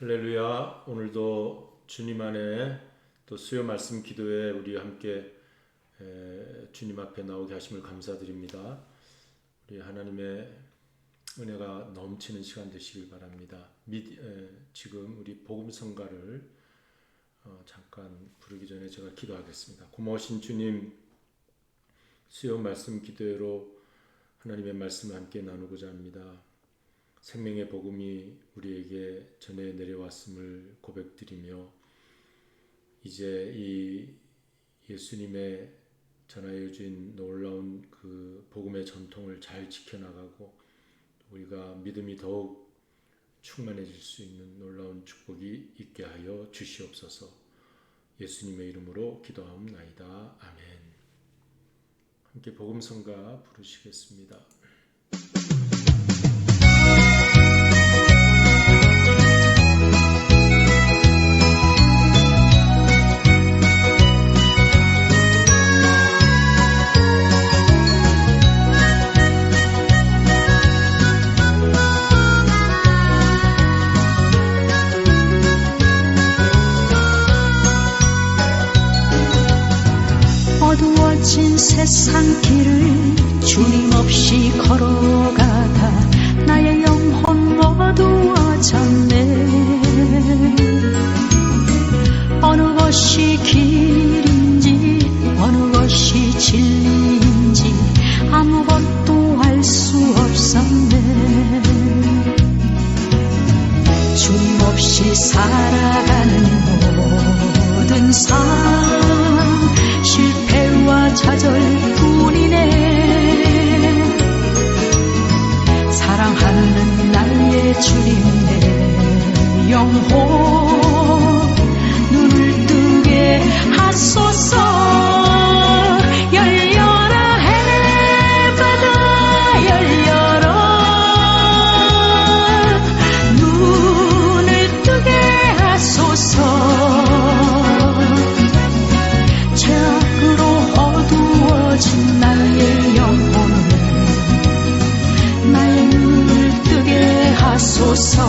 할렐루야. 오늘도 주님 안에 또 수요 말씀 기도에 우리 함께 주님 앞에 나오게 하심을 감사드립니다. 우리 하나님의 은혜가 넘치는 시간 되시길 바랍니다. 지금 우리 복음 성가를 잠깐 부르기 전에 제가 기도하겠습니다. 고마우신 주님, 수요 말씀 기도회로 하나님의 말씀을 함께 나누고자 합니다. 생명의 복음이 우리에게 전해 내려왔음을 고백드리며 이제 이 예수님의 전하여 주신 놀라운 그 복음의 전통을 잘 지켜나가고 우리가 믿음이 더욱 충만해질 수 있는 놀라운 축복이 있게 하여 주시옵소서. 예수님의 이름으로 기도하옵나이다. 아멘. 함께 복음 성가 부르시겠습니다. 어두워진 세상 길을 주님 없이 걸어가다 나의 영혼 어두워졌네. 어느 것이 길인지 어느 것이 진리인지 아무것도 알 수 없었네. 주님 없이 살아가는 모든 삶 실패와 좌절뿐이네. 사랑하는 나의 주님 내 영혼 눈을 뜨게 하소서. 열려라 해바다 열려라. 눈을 뜨게 하소서. 어두워진 나의 영혼을 나의 눈을 뜨게 하소서.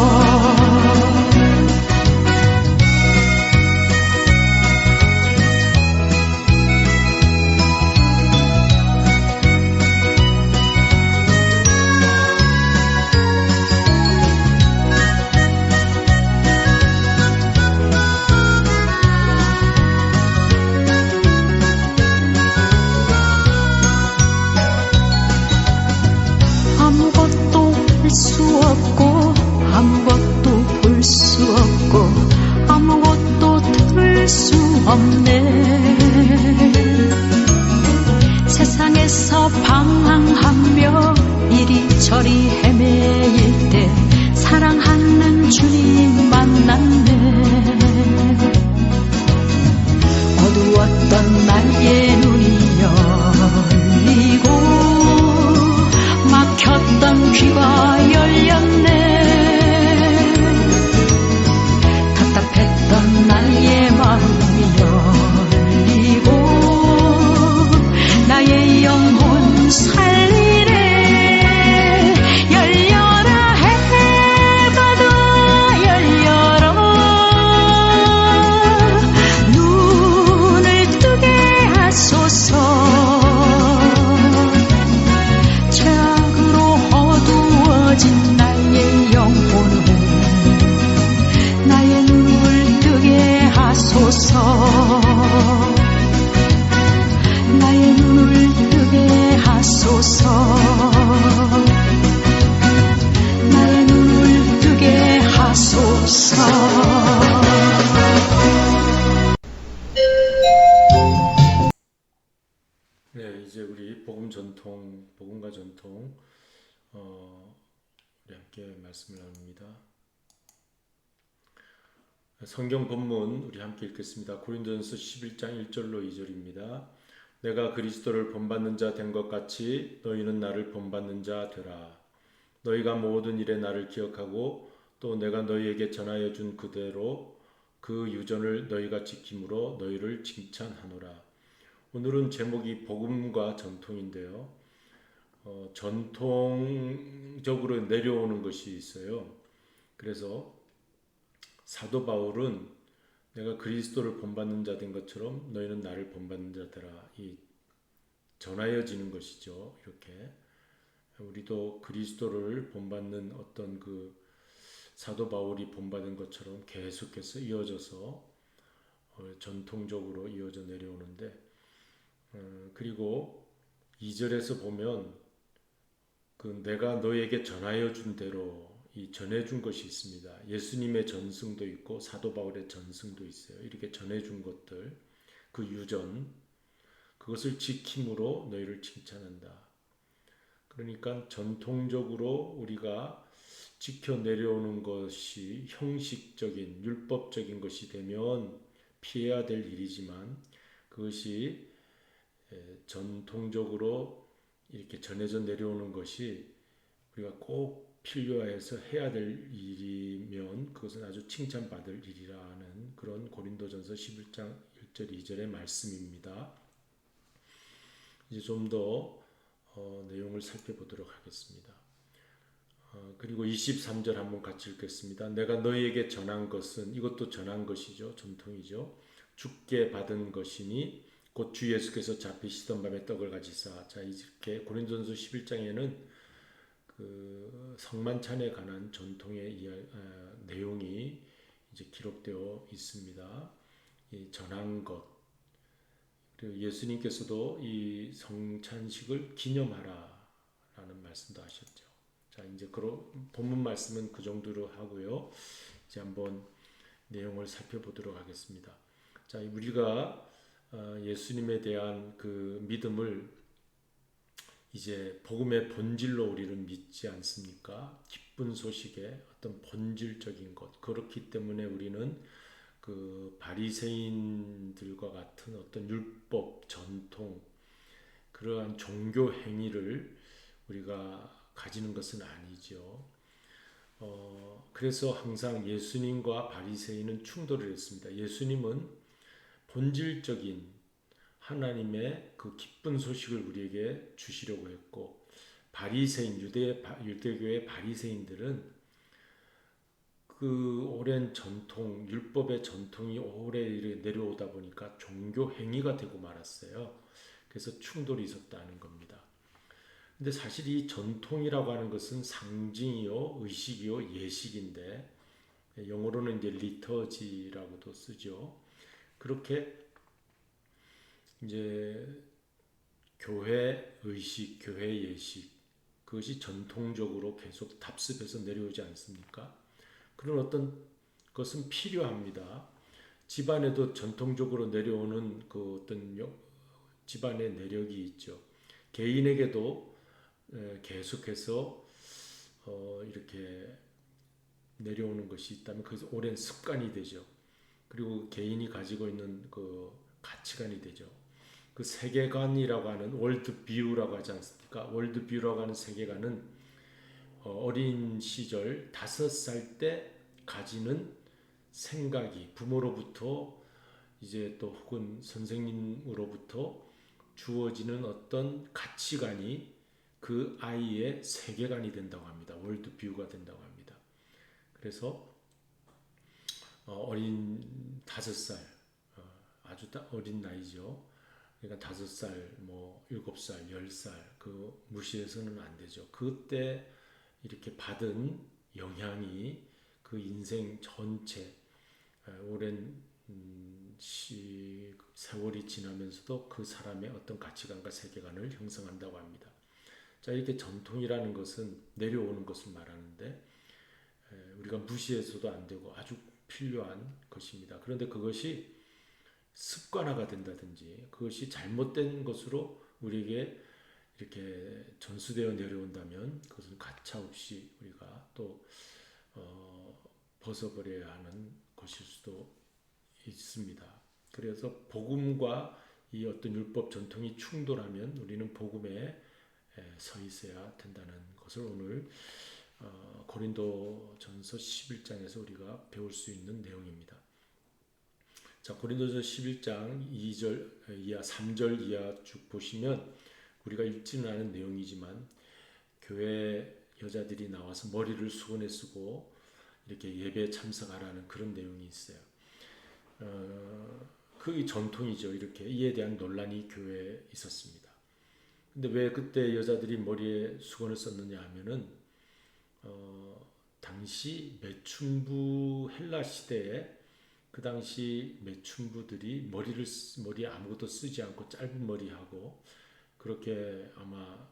아무것도 볼 수 없고 아무것도 들을 수 없네. 세상에서 방황하며 이리저리 헤매일 때 사랑하는 주님 만났네. 어두웠던 나의 눈이 열리고 막혔던 귀가 열렸네. 답답했던 나의 마음이 열리고 나의 영혼 살리네. 열려라 해바다 열려라. 눈을 뜨게 하소서. 어두워진 나의 영혼을 나의 눈을 뜨게 하소서. 나의 눈을 뜨게 하소서. 나의 눈을 뜨게 하소서. 네, 이제 우리 복음과 전통 우리 함께 말씀을 나눕니다. 성경 본문 우리 함께 읽겠습니다. 고린도전서 11장 1절로 2절입니다. 내가 그리스도를 본받는 자 된 것 같이 너희는 나를 본받는 자 되라. 너희가 모든 일에 나를 기억하고 또 내가 너희에게 전하여 준 그대로 그 유전을 너희가 지킴으로 너희를 칭찬하노라. 오늘은 제목이 복음과 전통인데요. 전통적으로 내려오는 것이 있어요. 그래서 사도 바울은 내가 그리스도를 본받는 자 된 것처럼 너희는 나를 본받는 자들아, 이 전하여지는 것이죠. 이렇게 우리도 그리스도를 본받는 어떤 그 사도 바울이 본받은 것처럼 계속해서 이어져서 전통적으로 이어져 내려오는데, 그리고 2절에서 보면 그 내가 너에게 전하여 준 대로 이 전해준 것이 있습니다. 예수님의 전승도 있고 사도 바울의 전승도 있어요. 이렇게 전해준 것들, 그 유전, 그것을 지킴으로 너희를 칭찬한다. 그러니까 전통적으로 우리가 지켜 내려오는 것이 형식적인 율법적인 것이 되면 피해야 될 일이지만, 그것이 전통적으로 이렇게 전해져 내려오는 것이 우리가 꼭 필요해서 해야 될 일이면 그것은 아주 칭찬받을 일이라는 그런 고린도전서 11장 1절 2절의 말씀입니다. 이제 좀 더 내용을 살펴보도록 하겠습니다. 그리고 23절 한번 같이 읽겠습니다. 내가 너희에게 전한 것은, 이것도 전한 것이죠. 전통이죠. 주께 받은 것이니 곧 주 예수께서 잡히시던 밤에 떡을 가지사. 자, 이렇게 고린도전서 11장에는 그 성만찬에 관한 전통의 내용이 이제 기록되어 있습니다. 이 전한 것. 그리고 예수님께서도 이 성찬식을 기념하라라는 말씀도 하셨죠. 자, 이제 본문 말씀은 그 정도로 하고요. 이제 한번 내용을 살펴보도록 하겠습니다. 자, 우리가 예수님에 대한 그 믿음을 이제 복음의 본질로 우리는 믿지 않습니까? 기쁜 소식의 어떤 본질적인 것. 그렇기 때문에 우리는 그 바리새인들과 같은 어떤 율법, 전통, 그러한 종교 행위를 우리가 가지는 것은 아니죠. 그래서 항상 예수님과 바리새인은 충돌을 했습니다. 예수님은 본질적인 하나님의 그 기쁜 소식을 우리에게 주시려고 했고, 바리새인, 유대교의 바리새인들은 그 오랜 전통, 율법의 전통이 오래 내려오다 보니까 종교 행위가 되고 말았어요. 그래서 충돌이 있었다는 겁니다. 근데 사실 이 전통이라고 하는 것은 상징이요, 의식이요, 예식인데, 영어로는 이제 리터지라고도 쓰죠. 그렇게 이제 교회 의식, 교회 예식, 그것이 전통적으로 계속 답습해서 내려오지 않습니까? 그런 어떤 것은 필요합니다. 집안에도 전통적으로 내려오는 그 어떤 집안의 내력이 있죠. 개인에게도 계속해서 이렇게 내려오는 것이 있다면 그것이 오랜 습관이 되죠. 그리고 개인이 가지고 있는 그 가치관이 되죠. 그 세계관이라고 하는 월드뷰라고 하지 않습니까? 월드뷰라고 하는 세계관은 어린 시절 5살 때 가지는 생각이 부모로부터 이제 또 혹은 선생님으로부터 주어지는 어떤 가치관이 그 아이의 세계관이 된다고 합니다. 월드뷰가 된다고 합니다. 그래서 어린 5살, 아주 어린 나이죠. 그러니까 5살, 뭐 7살, 10살 그 무시해서는 안 되죠. 그때 이렇게 받은 영향이 그 인생 전체 오랜 세월이 지나면서도 그 사람의 어떤 가치관과 세계관을 형성한다고 합니다. 자, 이렇게 전통이라는 것은 내려오는 것을 말하는데 우리가 무시해서도 안 되고 아주 필요한 것입니다. 그런데 그것이 습관화가 된다든지 그것이 잘못된 것으로 우리에게 이렇게 전수되어 내려온다면 그것은 가차없이 우리가 또 벗어버려야 하는 것일 수도 있습니다. 그래서 복음과 이 어떤 율법 전통이 충돌하면 우리는 복음에 서 있어야 된다는 것을 오늘 고린도전서 11장에서 우리가 배울 수 있는 내용입니다. 자, 고린도전서 11장 2절 이하 3절 이하 쭉 보시면 우리가 읽지는 않은 내용이지만 교회 여자들이 나와서 머리를 수건에 쓰고 이렇게 예배에 참석하라는 그런 내용이 있어요. 그게 전통이죠. 이렇게 이에 대한 논란이 교회에 있었습니다. 근데 왜 그때 여자들이 머리에 수건을 썼느냐 하면은 당시 매춘부 헬라 시대에 그 당시 매춘부들이 머리에 아무것도 쓰지 않고 짧은 머리하고 그렇게 아마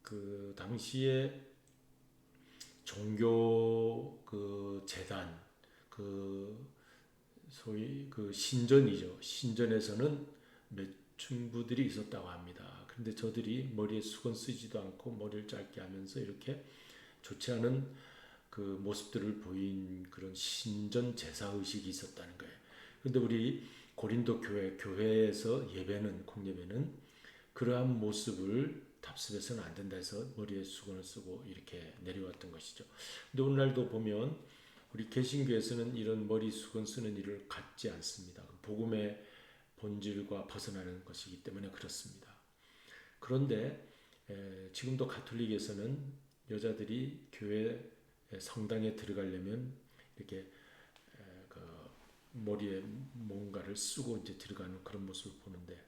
그 당시에 종교 그 재단 그 소위 그 신전이죠. 신전에서는 매춘부들이 있었다고 합니다. 그런데 저들이 머리에 수건 쓰지도 않고 머리를 짧게 하면서 이렇게 좋지 않은 그 모습들을 보인 그런 신전 제사 의식이 있었다는 거예요. 그런데 우리 고린도 교회에서 예배는 공예배는 그러한 모습을 답습해서는 안 된다 해서 머리에 수건을 쓰고 이렇게 내려왔던 것이죠. 근데 오늘날도 보면 우리 개신교에서는 이런 머리 수건 쓰는 일을 갖지 않습니다. 복음의 본질과 벗어나는 것이기 때문에 그렇습니다. 그런데 지금도 가톨릭에서는 여자들이 교회 성당에 들어가려면 이렇게 그 머리에 뭔가를 쓰고 이제 들어가는 그런 모습을 보는데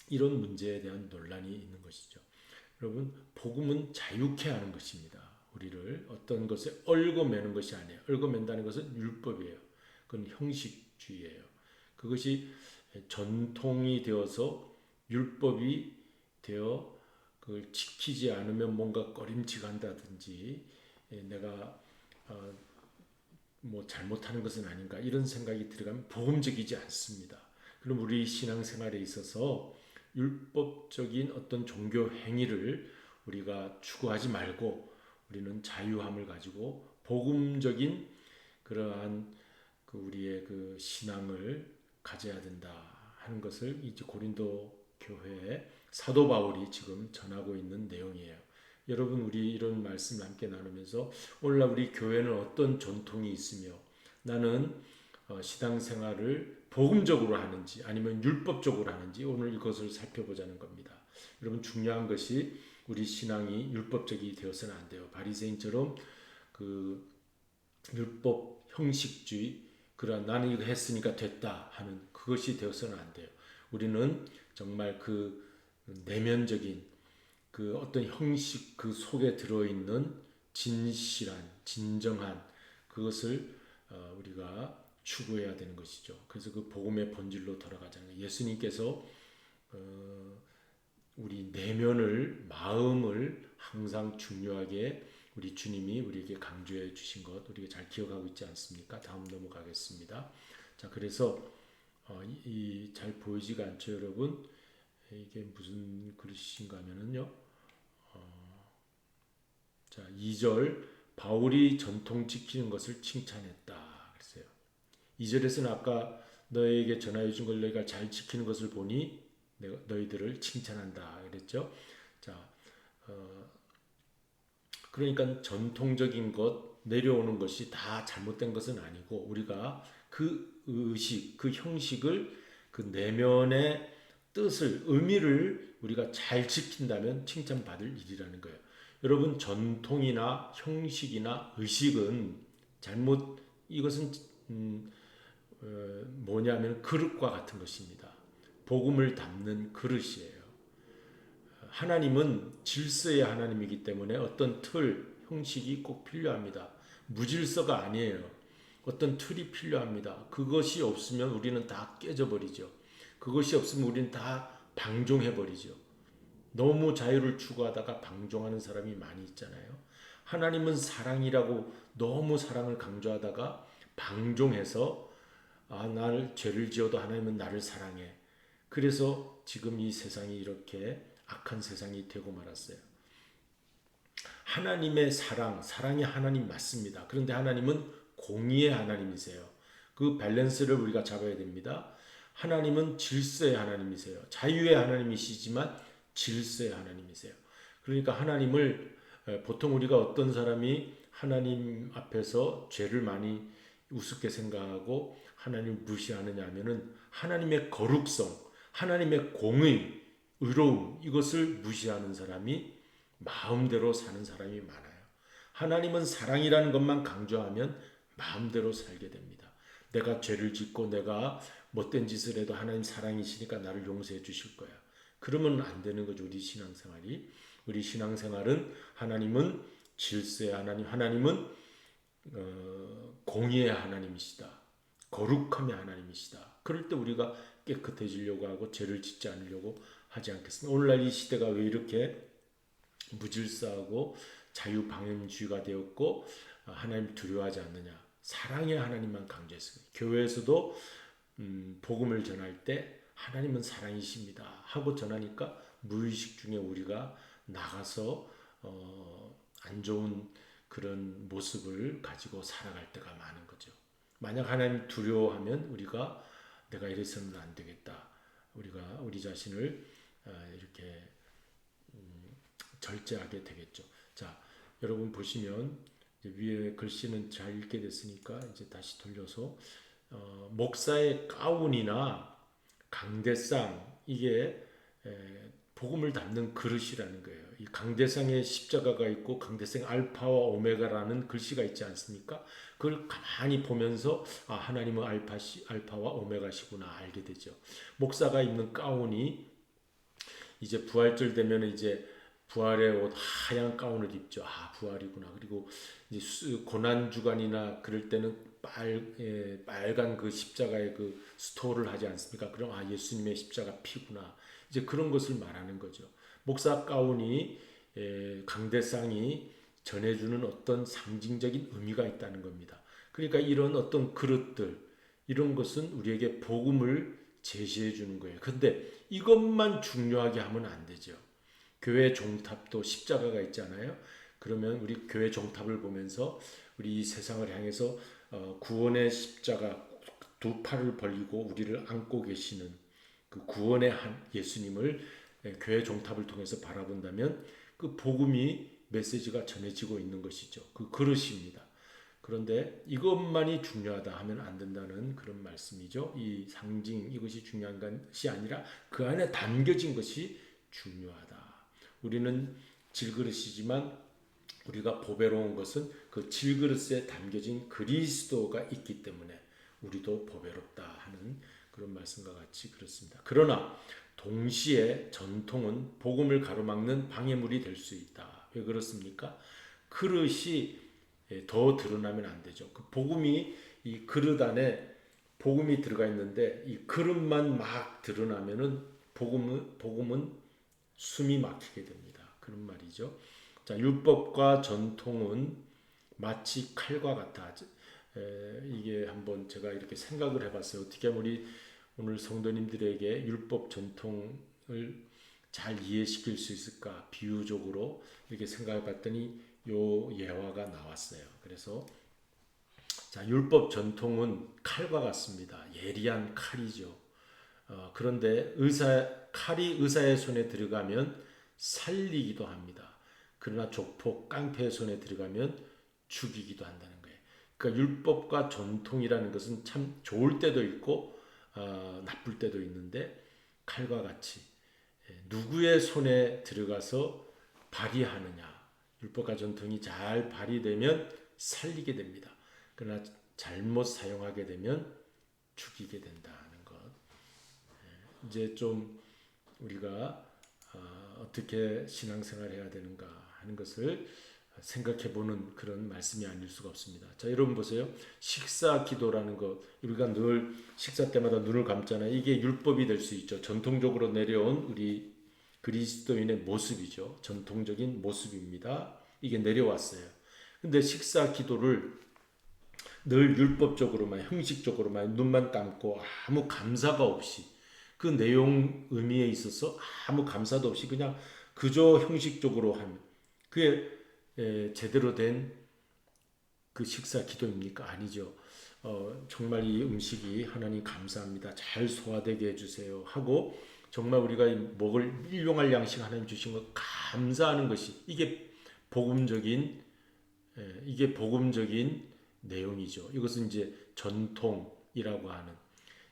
이런 문제에 대한 논란이 있는 것이죠. 여러분, 복음은 자유케 하는 것입니다. 우리를 어떤 것에 얽어매는 것이 아니에요. 얽어맨다는 것은 율법이에요. 그건 형식주의예요. 그것이 전통이 되어서 율법이 되어 그걸 지키지 않으면 뭔가 꺼림칙한다든지 내가 뭐 잘못하는 것은 아닌가 이런 생각이 들어가면 복음적이지 않습니다. 그럼 우리 신앙생활에 있어서 율법적인 어떤 종교 행위를 우리가 추구하지 말고 우리는 자유함을 가지고 복음적인 그러한 그 우리의 그 신앙을 가져야 된다 하는 것을 이제 고린도 교회에 사도 바울이 지금 전하고 있는 내용이에요. 여러분, 우리 이런 말씀을 함께 나누면서 오늘날 우리 교회는 어떤 전통이 있으며 나는 신앙생활을 복음적으로 하는지 아니면 율법적으로 하는지 오늘 이것을 살펴보자는 겁니다. 여러분, 중요한 것이 우리 신앙이 율법적이 되어서는 안 돼요. 바리새인처럼 그 율법 형식주의 그러나 나는 이거 했으니까 됐다 하는 그것이 되어서는 안 돼요. 우리는 정말 그 내면적인 그 어떤 형식 그 속에 들어있는 진실한 진정한 그것을 우리가 추구해야 되는 것이죠. 그래서 그 복음의 본질로 돌아가자는 거예요. 예수님께서 우리 내면을 마음을 항상 중요하게 우리 주님이 우리에게 강조해 주신 것 우리가 잘 기억하고 있지 않습니까? 다음 넘어가겠습니다. 자, 그래서 이 잘 보이지가 않죠, 여러분? 이게 무슨 글씨인가 하면은요. 자, 2절 바울이 전통 지키는 것을 칭찬했다 그랬어요. 2절에서는 아까 너에게 전하여 준 걸 너희가 잘 지키는 것을 보니 내가 너희들을 칭찬한다 그랬죠. 자, 그러니까 전통적인 것 내려오는 것이 다 잘못된 것은 아니고 우리가 그 의식, 그 형식을 그 내면의 뜻을 의미를 우리가 잘 지킨다면 칭찬받을 일이라는 거예요. 여러분, 전통이나 형식이나 의식은 잘못 이것은 뭐냐면 그릇과 같은 것입니다. 복음을 담는 그릇이에요. 하나님은 질서의 하나님이기 때문에 어떤 틀, 형식이 꼭 필요합니다. 무질서가 아니에요. 어떤 틀이 필요합니다. 그것이 없으면 우리는 다 깨져버리죠. 그것이 없으면 우리는 다 방종해버리죠. 너무 자유를 추구하다가 방종하는 사람이 많이 있잖아요. 하나님은 사랑이라고 너무 사랑을 강조하다가 방종해서 나를 죄를 지어도 하나님은 나를 사랑해. 그래서 지금 이 세상이 이렇게 악한 세상이 되고 말았어요. 하나님의 사랑이 하나님 맞습니다. 그런데 하나님은 공의의 하나님이세요. 그 밸런스를 우리가 잡아야 됩니다. 하나님은 질서의 하나님이세요. 자유의 하나님이시지만 질서의 하나님이세요. 그러니까 하나님을 보통 우리가 어떤 사람이 하나님 앞에서 죄를 많이 우습게 생각하고 하나님을 무시하느냐 하면은 하나님의 거룩성, 하나님의 공의, 의로움 이것을 무시하는 사람이 마음대로 사는 사람이 많아요. 하나님은 사랑이라는 것만 강조하면 마음대로 살게 됩니다. 내가 죄를 짓고 내가 못된 짓을 해도 하나님 사랑이시니까 나를 용서해 주실 거야. 그러면 안 되는 거죠. 우리 신앙생활이. 우리 신앙생활은 하나님은 질서의 하나님, 하나님은 공의의 하나님이시다. 거룩함의 하나님이시다. 그럴 때 우리가 깨끗해지려고 하고 죄를 짓지 않으려고 하지 않겠습니까? 오늘날 이 시대가 왜 이렇게 무질서하고 자유방임주의가 되었고 하나님 두려워하지 않느냐? 사랑의 하나님만 강조했습니다. 교회에서도 복음을 전할 때 하나님은 사랑이십니다 하고 전하니까 무의식 중에 우리가 나가서 안 좋은 그런 모습을 가지고 살아갈 때가 많은 거죠. 만약 하나님 두려워하면 우리가 내가 이래서는 안 되겠다. 우리가 우리 자신을 이렇게 절제하게 되겠죠. 자, 여러분 보시면 위에 글씨는 잘 읽게 됐으니까 이제 다시 돌려서 목사의 가운이나 강대상 이게 복음을 담는 그릇이라는 거예요. 이 강대상에 십자가가 있고 강대상 알파와 오메가라는 글씨가 있지 않습니까? 그걸 가만히 보면서 하나님은 알파와 오메가시구나 알게 되죠. 목사가 입는 가운이 이제 부활절 되면 이제 부활의 옷 하얀 가운을 입죠. 부활이구나. 그리고 이제 고난 주간이나 그럴 때는 빨간 그 십자가의 그 스토를 하지 않습니까? 그럼 예수님의 십자가 피구나. 이제 그런 것을 말하는 거죠. 목사 가운이 강대상이 전해주는 어떤 상징적인 의미가 있다는 겁니다. 그러니까 이런 어떤 그릇들 이런 것은 우리에게 복음을 제시해 주는 거예요. 근데 이것만 중요하게 하면 안 되죠. 교회 종탑도 십자가가 있잖아요. 그러면 우리 교회 종탑을 보면서 우리 이 세상을 향해서 구원의 십자가 두 팔을 벌리고 우리를 안고 계시는 그 구원의 한 예수님을 교회 종탑을 통해서 바라본다면 그 복음이 메시지가 전해지고 있는 것이죠. 그 그릇입니다. 그런데 이것만이 중요하다 하면 안 된다는 그런 말씀이죠. 이 상징 이것이 중요한 것이 아니라 그 안에 담겨진 것이 중요하다. 우리는 질그릇이지만 우리가 보배로운 것은 그 질그릇에 담겨진 그리스도가 있기 때문에 우리도 보배롭다 하는 그런 말씀과 같이 그렇습니다. 그러나 동시에 전통은 복음을 가로막는 방해물이 될 수 있다. 왜 그렇습니까? 그릇이 더 드러나면 안 되죠. 그 복음이 이 그릇 안에 복음이 들어가 있는데 이 그릇만 막 드러나면은 복음은 숨이 막히게 됩니다. 그런 말이죠. 자, 율법과 전통은 마치 칼과 같아. 이게 한번 제가 이렇게 생각을 해봤어요. 어떻게 하면 우리 오늘 성도님들에게 율법 전통을 잘 이해시킬 수 있을까? 비유적으로 이렇게 생각해봤더니 요 예화가 나왔어요. 그래서 자, 율법 전통은 칼과 같습니다. 예리한 칼이죠. 그런데 칼이 의사의 손에 들어가면 살리기도 합니다. 그러나 족폭, 깡패의 손에 들어가면 죽이기도 한다는 거예요. 그러니까 율법과 전통이라는 것은 참 좋을 때도 있고 나쁠 때도 있는데 칼과 같이 누구의 손에 들어가서 발휘하느냐. 율법과 전통이 잘 발휘되면 살리게 됩니다. 그러나 잘못 사용하게 되면 죽이게 된다는 것. 이제 좀 우리가 어떻게 신앙생활을 해야 되는가 하는 것을 생각해보는 그런 말씀이 아닐 수가 없습니다. 자, 여러분 보세요. 식사 기도라는 것 우리가 늘 식사 때마다 눈을 감잖아요. 이게 율법이 될 수 있죠. 전통적으로 내려온 우리 그리스도인의 모습이죠. 전통적인 모습입니다. 이게 내려왔어요. 근데 식사 기도를 늘 율법적으로만 형식적으로만 눈만 감고 아무 감사가 없이 그 내용 의미에 있어서 아무 감사도 없이 그냥 그저 형식적으로 하는 그게 제대로 된 그 식사 기도입니까? 아니죠. 정말 이 음식이 하나님 감사합니다. 잘 소화되게 해주세요 하고 정말 우리가 먹을 일용할 양식 하나님 주신 것 감사하는 것이 이게 복음적인 내용이죠. 이것은 이제 전통이라고 하는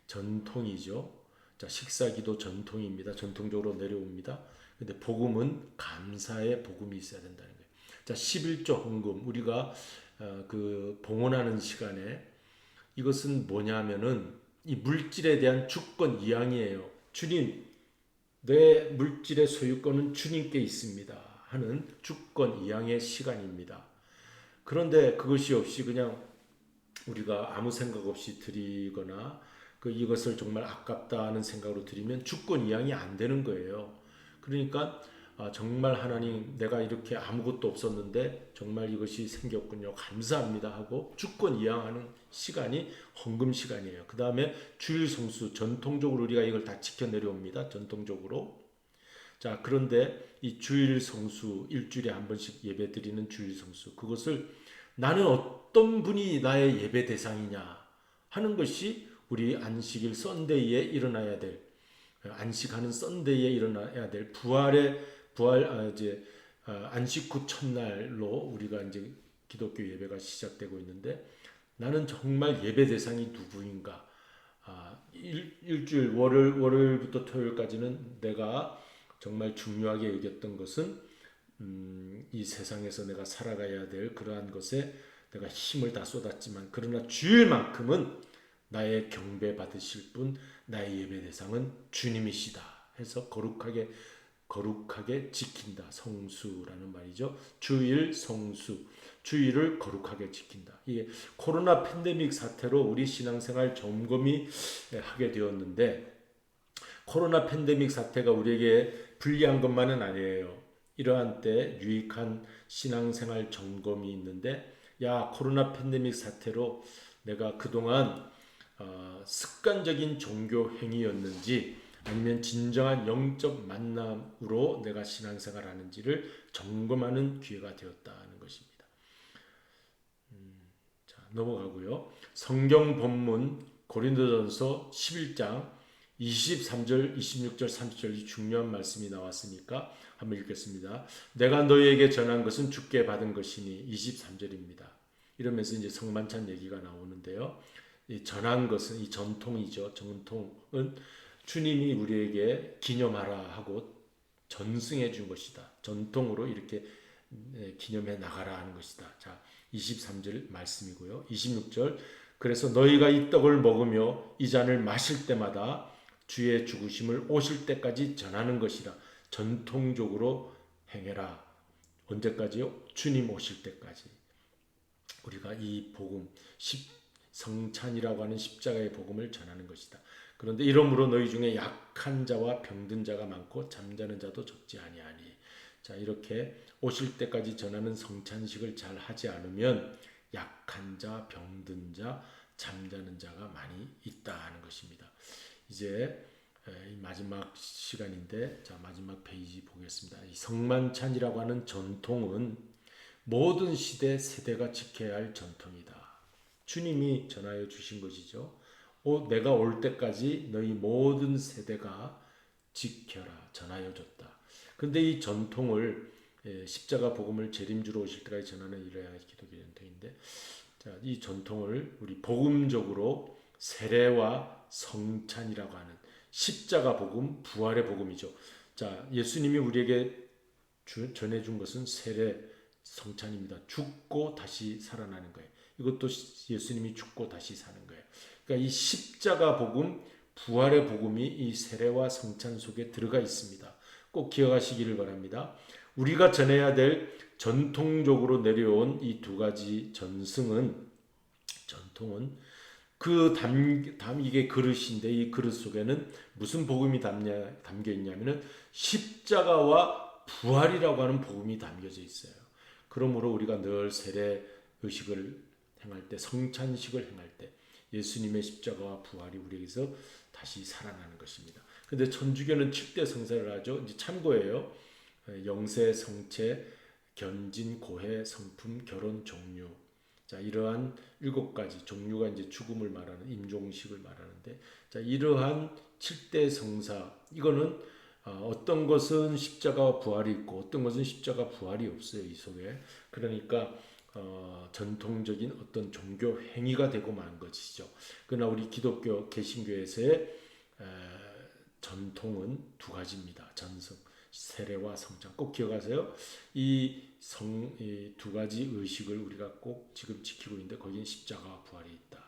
전통이죠. 자, 식사기도 전통입니다. 전통적으로 내려옵니다. 근데 복음은 감사의 복음이 있어야 된다는 거예요. 자, 11조 헌금 우리가 그 봉헌하는 시간에 이것은 뭐냐면은 이 물질에 대한 주권 이양이에요. 주님, 내 물질의 소유권은 주님께 있습니다 하는 주권 이양의 시간입니다. 그런데 그것이 없이 그냥 우리가 아무 생각 없이 드리거나 이것을 정말 아깝다 하는 생각으로 드리면 주권 이양이 안 되는 거예요. 그러니까 정말 하나님, 내가 이렇게 아무것도 없었는데 정말 이것이 생겼군요, 감사합니다 하고 주권 이양하는 시간이 헌금 시간이에요. 그 다음에 주일 성수, 전통적으로 우리가 이걸 다 지켜 내려옵니다. 전통적으로. 자, 그런데 이 주일 성수, 일주일에 한 번씩 예배 드리는 주일 성수, 그것을 나는 어떤 분이 나의 예배 대상이냐 하는 것이 우리 안식일 썬데이에 일어나야 될, 안식하는 썬데이에 일어나야 될 안식 후 첫날로 우리가 이제 기독교 예배가 시작되고 있는데, 나는 정말 예배 대상이 누구인가? 일주일 월요일부터 토요일까지는 내가 정말 중요하게 여겼던 것은 이 세상에서 내가 살아가야 될 그러한 것에 내가 힘을 다 쏟았지만, 그러나 주일만큼은 나의 경배 받으실 분, 나의 예배 대상은 주님이시다 해서 거룩하게 지킨다. 성수라는 말이죠. 주일 성수, 주일을 거룩하게 지킨다. 이게 코로나 팬데믹 사태로 우리 신앙생활 점검이 하게 되었는데, 코로나 팬데믹 사태가 우리에게 불리한 것만은 아니에요. 이러한 때 유익한 신앙생활 점검이 있는데, 코로나 팬데믹 사태로 내가 그동안 습관적인 종교 행위였는지 아니면 진정한 영적 만남으로 내가 신앙생활 하는지를 점검하는 기회가 되었다는 것입니다. 자, 넘어가고요. 성경 본문 고린도전서 11장 23절, 26절, 30절 중요한 말씀이 나왔으니까 한번 읽겠습니다. 내가 너희에게 전한 것은 주께 받은 것이니, 23절입니다. 이러면서 이제 성만찬 얘기가 나오는데요. 이 전한 것은 이 전통이죠. 전통은 주님이 우리에게 기념하라 하고 전승해 준 것이다. 전통으로 이렇게 기념해 나가라 하는 것이다. 자, 23절 말씀이고요. 26절, 그래서 너희가 이 떡을 먹으며 이 잔을 마실 때마다 주의 죽으심을 오실 때까지 전하는 것이라. 전통적으로 행해라. 언제까지요? 주님 오실 때까지. 우리가 이 복음, 성찬이라고 하는 십자가의 복음을 전하는 것이다. 그런데 이러므로 너희 중에 약한 자와 병든 자가 많고 잠자는 자도 적지 아니하니. 자, 이렇게 오실 때까지 전하는 성찬식을 잘 하지 않으면 약한 자, 병든 자, 잠자는 자가 많이 있다 하는 것입니다. 이제 마지막 시간인데, 자, 마지막 페이지 보겠습니다. 이 성만찬이라고 하는 전통은 모든 시대 세대가 지켜야 할 전통이다. 주님이 전하여 주신 것이죠. 내가 올 때까지 너희 모든 세대가 지켜라, 전하여 줬다. 그런데 이 전통을 십자가 복음을 재림주로 오실 때까지 전하는 이러한 기독교 전통인데, 자, 이 전통을 우리 복음적으로 세례와 성찬이라고 하는 십자가 복음, 부활의 복음이죠. 자, 예수님이 우리에게 전해준 것은 세례, 성찬입니다. 죽고 다시 살아나는 거예요. 이것도 예수님이 죽고 다시 사는 거예요. 그러니까 이 십자가 복음, 부활의 복음이 이 세례와 성찬 속에 들어가 있습니다. 꼭 기억하시기를 바랍니다. 우리가 전해야 될 전통적으로 내려온 이 두 가지 전통은 이게 그릇인데, 이 그릇 속에는 무슨 복음이 담겨 있냐면은 십자가와 부활이라고 하는 복음이 담겨져 있어요. 그러므로 우리가 늘 세례 의식을 행할 때, 성찬식을 행할 때 예수님의 십자가와 부활이 우리에게서 다시 살아나는 것입니다. 근데 천주교는 7대 성사를 하죠. 이제 참고예요. 영세, 성체, 견진, 고해, 성품, 결혼, 종류. 자, 이러한 7가지 종류가 이제 죽음을 말하는 임종식을 말하는데, 자, 이러한 7대 성사, 이거는 어떤 것은 십자가와 부활이 있고 어떤 것은 십자가 부활이 없어요, 이 속에. 그러니까 전통적인 어떤 종교 행위가 되고 만 것이죠. 그러나 우리 기독교 개신교에서의 전통은 두 가지입니다. 세례와 성장 꼭 기억하세요. 이 두 가지 의식을 우리가 꼭 지금 지키고 있는데 거기엔 십자가와 부활이 있다.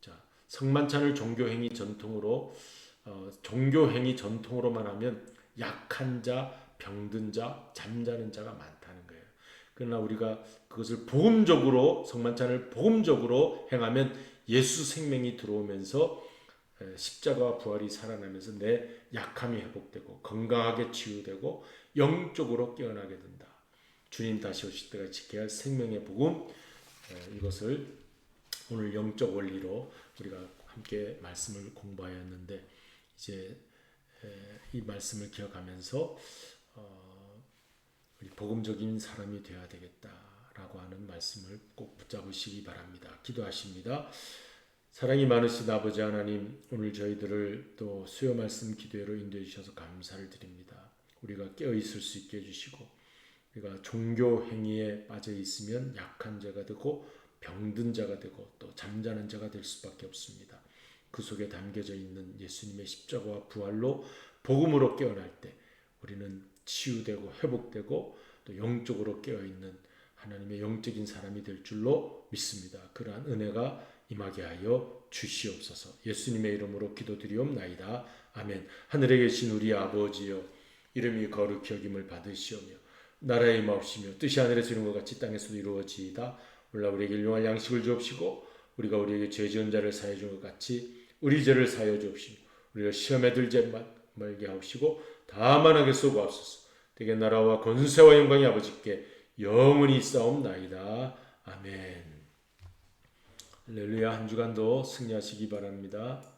자, 성만찬을 종교행위 전통으로만 하면 약한 자, 병든 자, 잠자는 자가 많다는 거예요. 그러나 우리가 그것을 성만찬을 복음적으로 행하면 예수 생명이 들어오면서 십자가와 부활이 살아나면서 내 약함이 회복되고 건강하게 치유되고 영적으로 깨어나게 된다. 주님 다시 오실 때가 지켜야 할 생명의 복음, 이것을 오늘 영적 원리로 우리가 함께 말씀을 공부하였는데 이제 이 말씀을 기억하면서 우리 복음적인 사람이 되어야 되겠다라고 하는 말씀을 꼭 붙잡으시기 바랍니다. 기도하십니다. 사랑이 많으신 아버지 하나님, 오늘 저희들을 또 수요 말씀 기도회로 인도해 주셔서 감사를 드립니다. 우리가 깨어 있을 수 있게 해주시고 우리가 종교 행위에 빠져 있으면 약한 자가 되고 병든 자가 되고 또 잠자는 자가 될 수밖에 없습니다. 그 속에 담겨져 있는 예수님의 십자가와 부활로 복음으로 깨어날 때 우리는 치유되고 회복되고 또 영적으로 깨어있는 하나님의 영적인 사람이 될 줄로 믿습니다. 그러한 은혜가 임하게 하여 주시옵소서. 예수님의 이름으로 기도드리옵나이다. 아멘. 하늘에 계신 우리 아버지여, 이름이 거룩히 여김을 받으시오며 나라의 임하옵시며 뜻이 하늘에서 이룬 것 같이 땅에서도 이루어지이다. 오늘날 우리에게 일용할 양식을 주옵시고 우리가 우리에게 죄 지은 자를 사하여 준 것 같이 우리 죄를 사하여 주옵시며 우리가 시험에 들지 말게 하옵시고 다만 악에서 수고하옵소서. 되게 나라와 권세와 영광이 아버지께 영원히 있사옵나이다. 아멘. 할렐루야. 한 주간도 승리하시기 바랍니다.